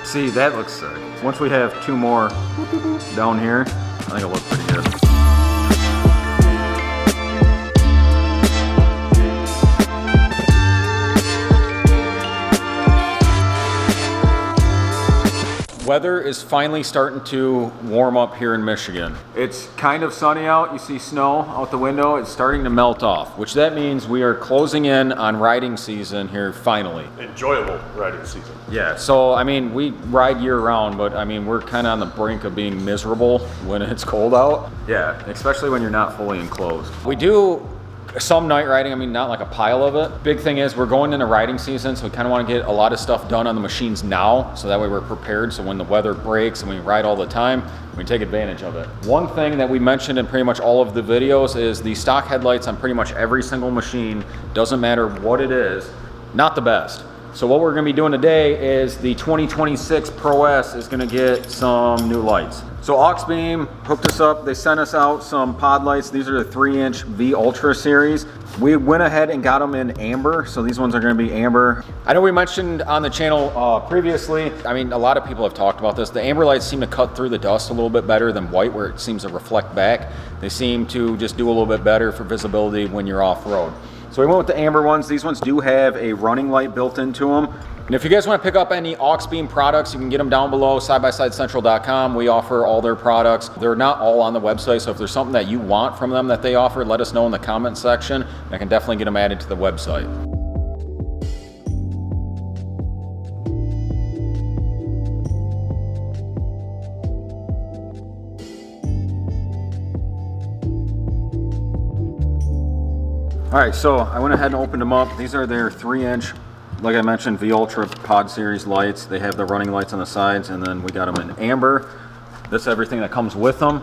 See, that looks sick. Once we have 2 more down here, I think it'll look pretty good. Weather is finally starting to warm up here in Michigan. It's kind of sunny out. You see snow out the window. It's starting to melt off, which that means we are closing in on riding season here finally. Enjoyable riding season. Yeah, so I mean, we ride year round, but I mean, we're kind of on the brink of being miserable when it's cold out. Yeah, especially when you're not fully enclosed. We do some night riding, I mean, not like a pile of it. Big thing is we're going into riding season, so we kind of want to get a lot of stuff done on the machines now, so that way we're prepared, so when the weather breaks and we ride all the time, we take advantage of it. One thing that we mentioned in pretty much all of the videos is the stock headlights on pretty much every single machine, doesn't matter what it is, not the best. So what we're going to be doing today is the 2026 Pro S is going to get some new lights. So Auxbeam hooked us up. They sent us out some pod lights. These are the 3-inch V-Ultra series. We went ahead and got them in amber. So these ones are going to be amber. I know we mentioned on the channel previously, I mean, a lot of people have talked about this. The amber lights seem to cut through the dust a little bit better than white, where it seems to reflect back. They seem to just do a little bit better for visibility when you're off-road. So we went with the amber ones. These ones do have a running light built into them. And if you guys want to pick up any Auxbeam products, you can get them down below, sidebysidecentral.com. We offer all their products. They're not all on the website, so if there's something that you want from them that they offer, let us know in the comment section. I can definitely get them added to the website. All right, so I went ahead and opened them up. These are their 3-inch, like I mentioned, V-Ultra Pod series lights. They have the running lights on the sides, and then we got them in amber. That's everything that comes with them.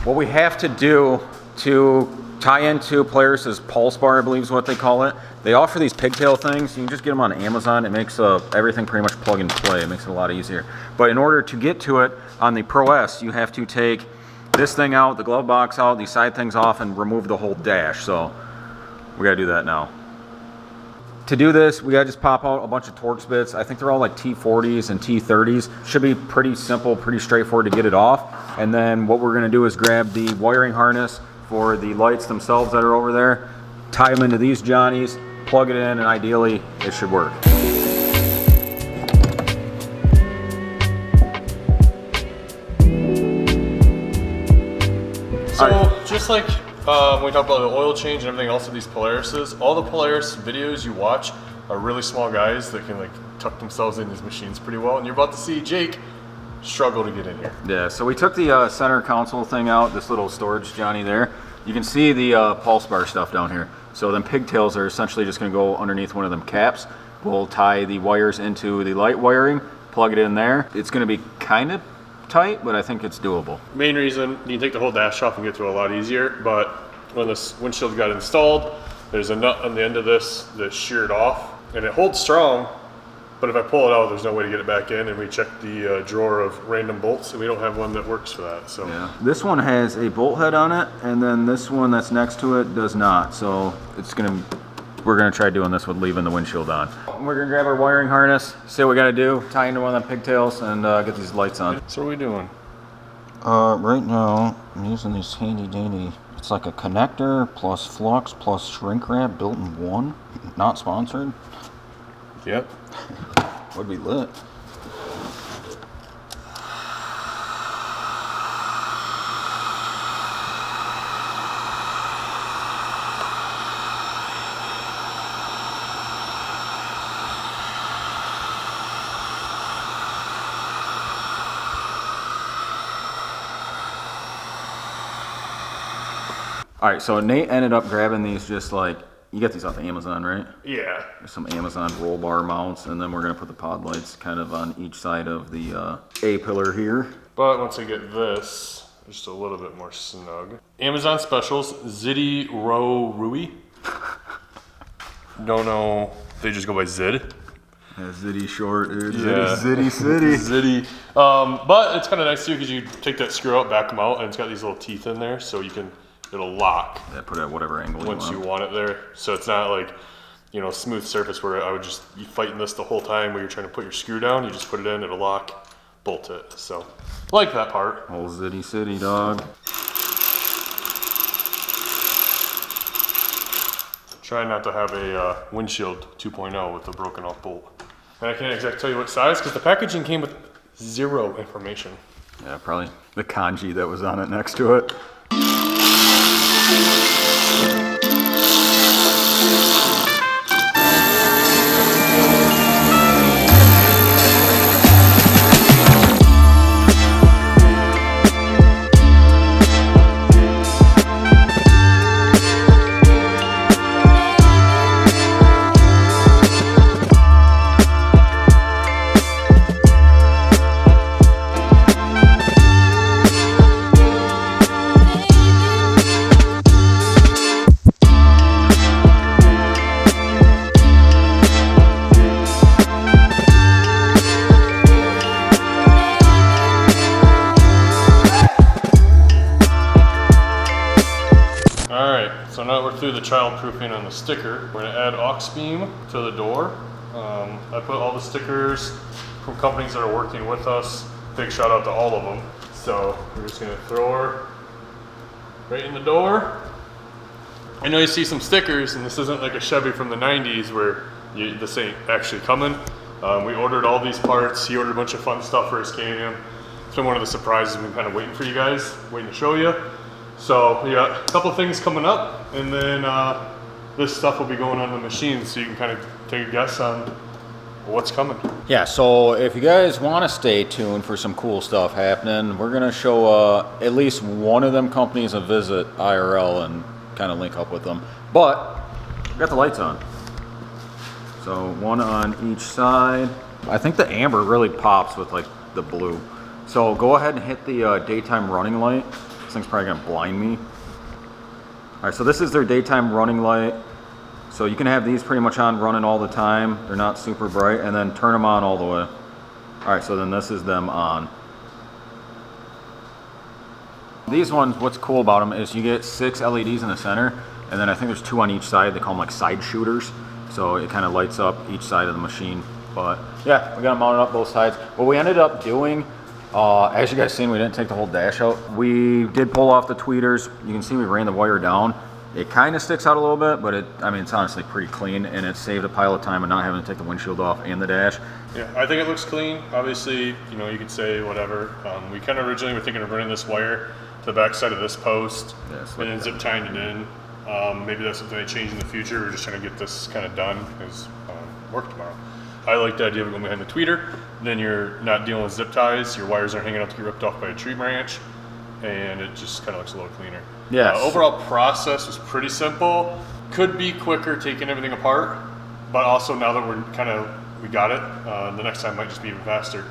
What we have to do to tie into Polaris's pulse bar, I believe is what they call it. They offer these pigtail things. You can just get them on Amazon. It makes everything pretty much plug and play. It makes it a lot easier. But in order to get to it on the Pro S, you have to take this thing out, the glove box out, these side things off, and remove the whole dash. So we gotta do that now. To do this, we gotta just pop out a bunch of Torx bits. I think they're all like T40s and T30s. Should be pretty simple, pretty straightforward to get it off. And then what we're gonna do is grab the wiring harness for the lights themselves that are over there, tie them into these Johnnies, plug it in, and ideally it should work. So just like when we talk about the oil change and everything else of these Polarises, all the Polaris videos you watch are really small guys that can like tuck themselves in these machines pretty well, and you're about to see Jake struggle to get in here. Yeah, so we took the center console thing out, this little storage Johnny there. You can see the pulse bar stuff down here. So then pigtails are essentially just gonna go underneath one of them caps. We'll tie the wires into the light wiring, plug it in there. It's gonna be kind of tight, but I think it's doable. Main reason, you can take the whole dash off and get to it a lot easier, but when this windshield got installed, there's a nut on the end of this that's sheared off, and it holds strong, but if I pull it out, there's no way to get it back in, and we checked the drawer of random bolts, and we don't have one that works for that. So yeah, this one has a bolt head on it, and then this one that's next to it does not, so we're gonna try doing this with leaving the windshield on. We're gonna grab our wiring harness, see what we gotta do, tie into one of the pigtails, and get these lights on. So what are we doing? Right now, I'm using these handy dandy, it's like a connector plus flux plus shrink wrap built in one. Not sponsored. Yep. Would be lit. All right, so Nate ended up grabbing these just like, you got these off Amazon, right? Yeah. There's some Amazon roll bar mounts, and then we're gonna put the pod lights kind of on each side of the A-pillar here. But once I get this, just a little bit more snug. Amazon specials, Ziddy Row Rui. Don't know, they just go by Zid. Yeah, Ziddy short, dude. Yeah. Ziddy City. Ziddy. But it's kind of nice too, because you take that screw out, back them out, and it's got these little teeth in there, so you can, it'll lock. Yeah, put it at whatever angle once you want it there. So it's not like you know, smooth surface where I would just be fighting this the whole time where you're trying to put your screw down. You just put it in, it'll lock, bolt it. So I like that part. Old Zitty City, dog. Try not to have a windshield 2.0 with a broken off bolt. And I can't exactly tell you what size because the packaging came with 0 information. Yeah, probably the kanji that was on it next to it. So now that we're through the childproofing on the sticker, we're gonna add Auxbeam to the door. I put all the stickers from companies that are working with us. Big shout out to all of them. So we're just gonna throw her right in the door. I know you see some stickers, and this isn't like a Chevy from the 90s where this ain't actually coming. We ordered all these parts. He ordered a bunch of fun stuff for his Can-Am. It's been one of the surprises we've been kind of waiting for you guys, waiting to show you. So we got a couple things coming up, and then this stuff will be going on the machine, so you can kind of take a guess on what's coming. Yeah, so if you guys want to stay tuned for some cool stuff happening, we're going to show at least one of them companies a visit IRL and kind of link up with them. But we got the lights on. So one on each side. I think the amber really pops with like the blue. So go ahead and hit the daytime running light. This thing's probably gonna blind me. All right, so this is their daytime running light. So you can have these pretty much on running all the time. They're not super bright, and then turn them on all the way. All right, so then this is them on. These ones, what's cool about them is you get 6 LEDs in the center, and then I think there's 2 on each side. They call them like side shooters. So it kind of lights up each side of the machine. But yeah, we got them mounted up both sides. What we ended up doing, as you guys seen, we didn't take the whole dash out. We did pull off the tweeters. You can see we ran the wire down. It kind of sticks out a little bit, but I mean, it's honestly pretty clean, and it saved a pile of time of not having to take the windshield off and the dash. Yeah, I think it looks clean. Obviously, you know, you could say whatever. We kind of originally were thinking of running this wire to the back side of this post, and then zip tying it in. Maybe that's something they change in the future. We're just trying to get this kind of done because work tomorrow. I like the idea of going behind the tweeter. Then you're not dealing with zip ties. Your wires aren't hanging out to get ripped off by a tree branch, and it just kind of looks a little cleaner. Yeah. Overall process was pretty simple. Could be quicker taking everything apart, but also now that we got it, the next time might just be even faster.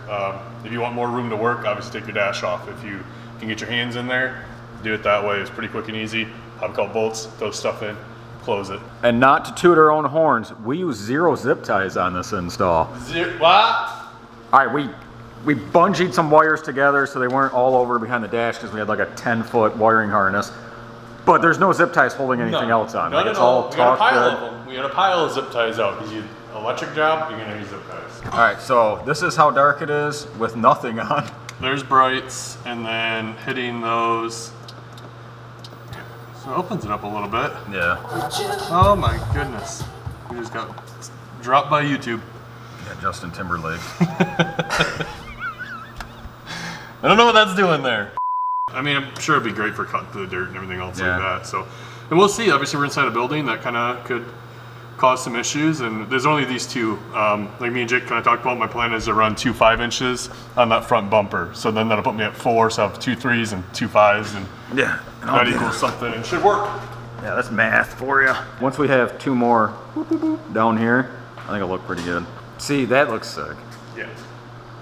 If you want more room to work, obviously take your dash off. If you can get your hands in there, do it that way. It's pretty quick and easy. Pop out bolts, throw stuff in, close it. And not to toot our own horns, we use 0 zip ties on this install. What? All right, we bungeed some wires together so they weren't all over behind the dash because we had like a 10-foot wiring harness. But there's no zip ties holding anything else on. It's all we got a pile good. of them. We got a pile of zip ties out because you electric job, you're gonna use zip ties. All right, so this is how dark it is with nothing on. There's brights, and then hitting those. So it opens it up a little bit. Yeah. Oh my goodness. We just got dropped by YouTube. Yeah, Justin Timberlake. I don't know what that's doing there. I mean, I'm sure it'd be great for cutting through the dirt and everything else like that. So, and we'll see. Obviously, we're inside a building that kind of could cause some issues. And there's only these 2. Like me and Jake kind of talked about, my plan is to run 2 5-inches on that front bumper. So then that'll put me at 4. So I have 2 3s and 2 5s, and that equals something and should work. Yeah, that's math for you. Once we have 2 more down here, I think it'll look pretty good. See, that looks sick. Yeah.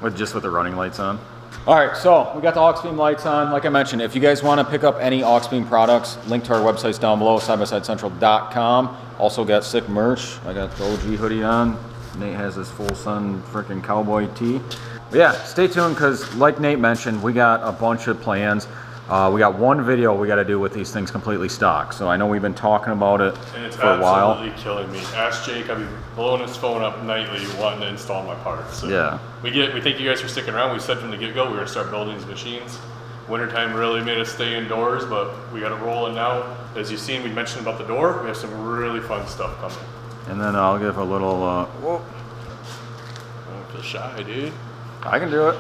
With the running lights on. All right, so we got the Auxbeam lights on. Like I mentioned, if you guys want to pick up any Auxbeam products, link to our websites down below, sidebysidecentral.com. Also got sick merch. I got the OG hoodie on. Nate has his full sun freaking cowboy tee. But yeah, stay tuned because like Nate mentioned, we got a bunch of plans. We got one video we got to do with these things completely stock. So I know we've been talking about it And it's for a while. absolutely killing me. Ask Jake, I've been blowing his phone up nightly wanting to install my parts. So Yeah. We thank you guys for sticking around. We said from the get-go we were going to start building these machines. Wintertime really made us stay indoors, but we got it rolling now. As you've seen, we mentioned about the door. We have some really fun stuff coming. And then I'll give a little, whoa. Don't feel shy, dude. I can do it.